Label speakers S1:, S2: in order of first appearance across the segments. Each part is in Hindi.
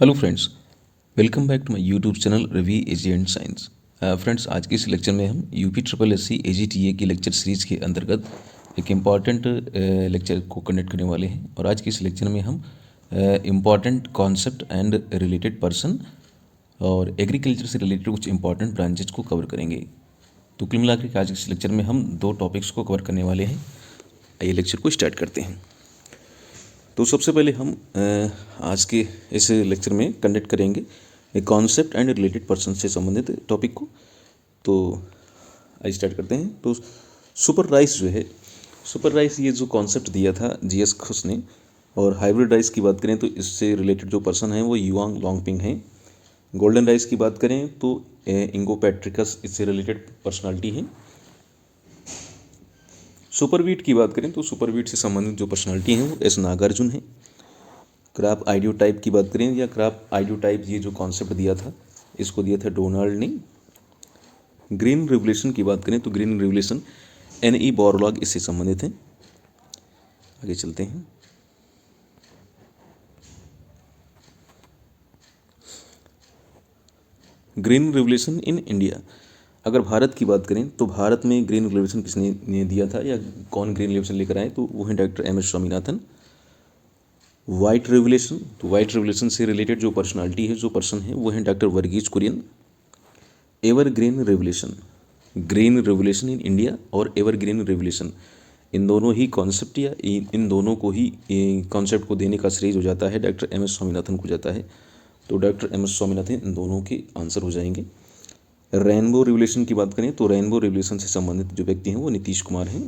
S1: Hello friends, welcome back to my YouTube channel Ravi AG and science. Friends, आज के इस लेक्चर में हम UP triple S C AGTA की लेक्चर सीरीज़ के अंतर्गत एक इम्पॉर्टेंट लेक्चर को कंडक्ट करने वाले हैं। और आज के इस लेक्चर में हम important concept and related person और एग्रीकल्चर से रिलेटेड कुछ इंपॉर्टेंट ब्रांचेज को कवर करेंगे। तो कुल मिलाकर के आज के इस लेक्चर में हम दो टॉपिक्स को कवर करने वाले हैं। आइए लेक्चर को स्टार्ट करते हैं। तो सबसे पहले हम आज के इस लेक्चर में कंडक्ट करेंगे कॉन्सेप्ट एंड रिलेटेड पर्सन से संबंधित टॉपिक को। तो आइए स्टार्ट करते हैं। तो सुपर राइस जो है, सुपर राइस ये जो कॉन्सेप्ट दिया था GS खुस ने। और हाइब्रिड राइस की बात करें तो इससे रिलेटेड जो पर्सन हैं वो युआंग लॉन्गपिंग हैं। गोल्डन राइस की बात करें तो इंगो पैट्रिकस इससे रिलेटेड पर्सनालिटी हैं। सुपरवीट की बात करें तो सुपरवीट से संबंधित जो पर्सनालिटी हैं वो S नागार्जुन है। क्रॉप आइडियोटाइप की बात करें या क्रॉप आइडियोटाइप ये जो कॉन्सेप्ट दिया था इसको दिया था डोनाल्ड ने। ग्रीन रिवोल्यूशन की बात करें तो ग्रीन रिवोल्यूशन NE बोरलॉग इससे संबंधित हैं। आगे चलते हैं। ग्रीन रिवोल्यूशन इन इंडिया, अगर भारत की बात करें तो भारत में ग्रीन रिवोल्यूशन किसने दिया था या कौन ग्रीन रिवोल्यूशन लेकर आए, तो वो है doctor MS Swaminathan. White revolution, तो वाइट रिवोल्यूशन से रिलेटेड जो पर्सनालिटी है, जो पर्सन है वो है doctor Verghese Kurien. Evergreen revolution, green revolution in India और एवर ग्रीन रिवोल्यूशन, इन दोनों ही कॉन्सेप्ट या इन दोनों को ही कॉन्सेप्ट को देने का श्रेय हो जाता है डॉक्टर MS स्वामीनाथन को जाता है। तो डॉक्टर MS स्वामीनाथन इन दोनों के आंसर हो जाएंगे। रेनबो रिवोल्यूशन की बात करें तो रेनबो रिवोल्यूशन से संबंधित जो व्यक्ति हैं वो नीतीश कुमार हैं।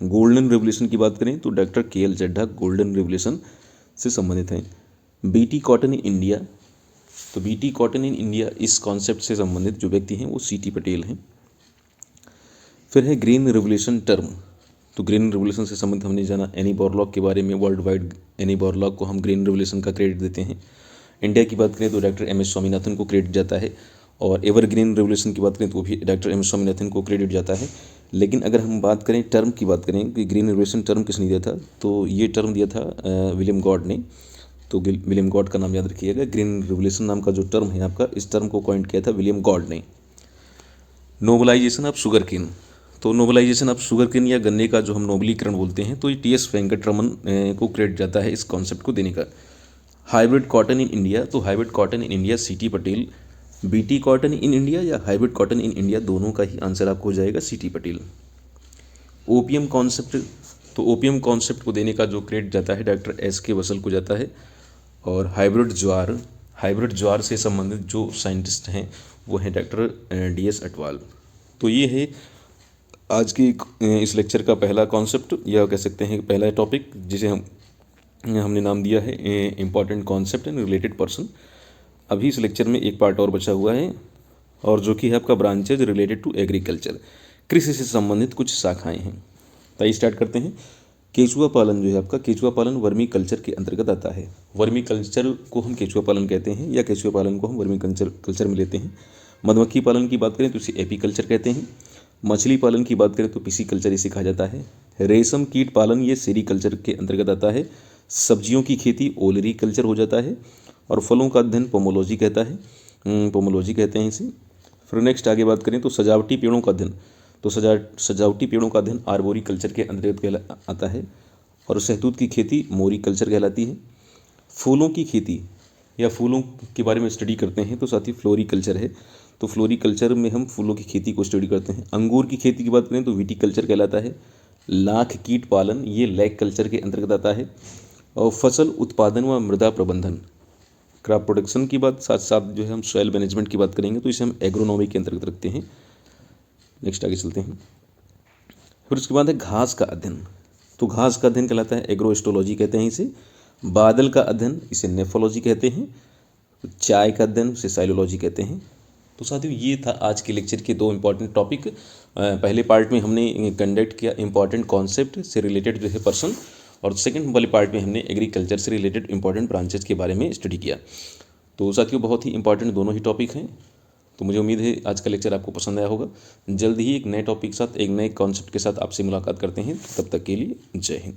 S1: गोल्डन रिवोल्यूशन की बात करें तो doctor KL Chadha golden revolution से संबंधित हैं। BT कॉटन इन इंडिया, तो BT कॉटन इन इंडिया इस कॉन्सेप्ट से संबंधित जो व्यक्ति हैं वो CT पटेल हैं। फिर है ग्रीन रिवोल्यूशन टर्म, तो ग्रीन रिवोल्यूशन से संबंधित हमने जाना NE बोरलॉग के बारे में। वर्ल्ड वाइड NE बोरलॉग को हम ग्रीन रिवोल्यूशन का क्रेडिट देते हैं। इंडिया की बात करें तो डॉक्टर MS स्वामीनाथन को क्रेडिट जाता है। और एवर ग्रीन रिवोल्यूशन की बात करें तो भी डॉक्टर MS स्वामीनाथन को क्रेडिट जाता है। लेकिन अगर हम बात करें टर्म की बात करें कि ग्रीन रिवोल्यूशन टर्म किसने दिया था, तो ये टर्म दिया था विलियम गॉड ने। तो विलियम गॉड का नाम याद रखिएगा। ग्रीन रिवोल्यूशन नाम का जो टर्म है आपका, इस टर्म को कॉइंट किया था विलियम गॉड ने। नोबलाइजेशन ऑफ शुगर केन, तो नोबलाइजेशन ऑफ शुगर केन या गन्ने का जो हम नोबलीकरण बोलते हैं, तो ये TS वेंकटरमन को क्रेडिट जाता है इस कॉन्सेप्ट को देने का। हाइब्रिड कॉटन इन इंडिया, तो hybrid cotton in India CT Patel. BT cotton in India या हाइब्रिड कॉटन इन इंडिया, दोनों का ही आंसर आपको हो जाएगा CT पटेल। ओपीएम कॉन्सेप्ट, तो ओपीएम कॉन्सेप्ट को देने का जो क्रेडिट जाता है डॉक्टर SK वसल को जाता है। और हाइब्रिड ज्वार से संबंधित जो साइंटिस्ट हैं वो हैं डॉक्टर DS अटवाल। तो ये है आज की इस लेक्चर का पहला कॉन्सेप्ट या कह सकते हैं पहला टॉपिक, जिसे हमने नाम दिया है important concept and related person. अभी इस लेक्चर में एक पार्ट और बचा हुआ है, और जो कि है आपका ब्रांचेज रिलेटेड टू एग्रीकल्चर, कृषि से संबंधित कुछ शाखाएं हैं। तो आइए स्टार्ट करते हैं। केचुआ पालन जो है आपका, केचुआ पालन वर्मी कल्चर के अंतर्गत आता है। वर्मी कल्चर को हम केचुआ पालन कहते हैं या केचुआ पालन को हम वर्मी कल्चर में लेते हैं। मधुमक्खी पालन की बात करें तो इसे एपी कल्चर कहते हैं। मछली पालन की बात करें तो PC कल्चर इसे कहा जाता है। रेशम कीट पालन ये सेरी कल्चर के अंतर्गत आता है। सब्जियों की खेती ओलरी कल्चर हो जाता है। और फलों का अध्ययन पोमोलॉजी कहता है, पोमोलॉजी कहते हैं इसे। फिर नेक्स्ट आगे बात करें तो सजावटी पेड़ों का अध्ययन, तो सजावटी पेड़ों का अध्ययन आर्बोरी कल्चर के अंतर्गत आता है। और शहतूत की खेती मोरी कल्चर कहलाती है। फूलों की खेती या फूलों के बारे में स्टडी करते हैं तो साथ ही फ्लोरी कल्चर है, तो फ्लोरी कल्चर में हम फूलों की खेती को स्टडी करते हैं। अंगूर की खेती की बात करें तो विटी कल्चर कहलाता है। लाख कीट पालन ये लैक कल्चर के अंतर्गत आता है। और फसल उत्पादन व मृदा प्रबंधन, क्रॉप प्रोडक्शन की बात साथ साथ जो है हम सॉइल मैनेजमेंट की बात करेंगे तो इसे हम एग्रोनॉमी के अंतर्गत रखते हैं। नेक्स्ट आगे चलते हैं। फिर उसके बाद है घास का अध्ययन, तो घास का अध्ययन कहलाता है एग्रोएस्ट्रोलॉजी कहते हैं इसे। बादल का अध्ययन इसे नेफोलॉजी कहते हैं। चाय का अध्ययन इसे साइलोलॉजी कहते हैं। तो साथियों ये था आज के लेक्चर के दो इंपॉर्टेंट टॉपिक। पहले पार्ट में हमने कंडक्ट किया इंपॉर्टेंट कॉन्सेप्ट से रिलेटेड जो है पर्सन, और सेकंड वाले पार्ट में हमने एग्रीकल्चर से रिलेटेड इंपॉर्टेंट ब्रांचेस के बारे में स्टडी किया। तो साथियों बहुत ही इंपॉर्टेंट दोनों ही टॉपिक हैं। तो मुझे उम्मीद है आज का लेक्चर आपको पसंद आया होगा। जल्द ही एक नए टॉपिक के साथ, एक नए कॉन्सेप्ट के साथ आपसे मुलाकात करते हैं। तब तक के लिए जय हिंद।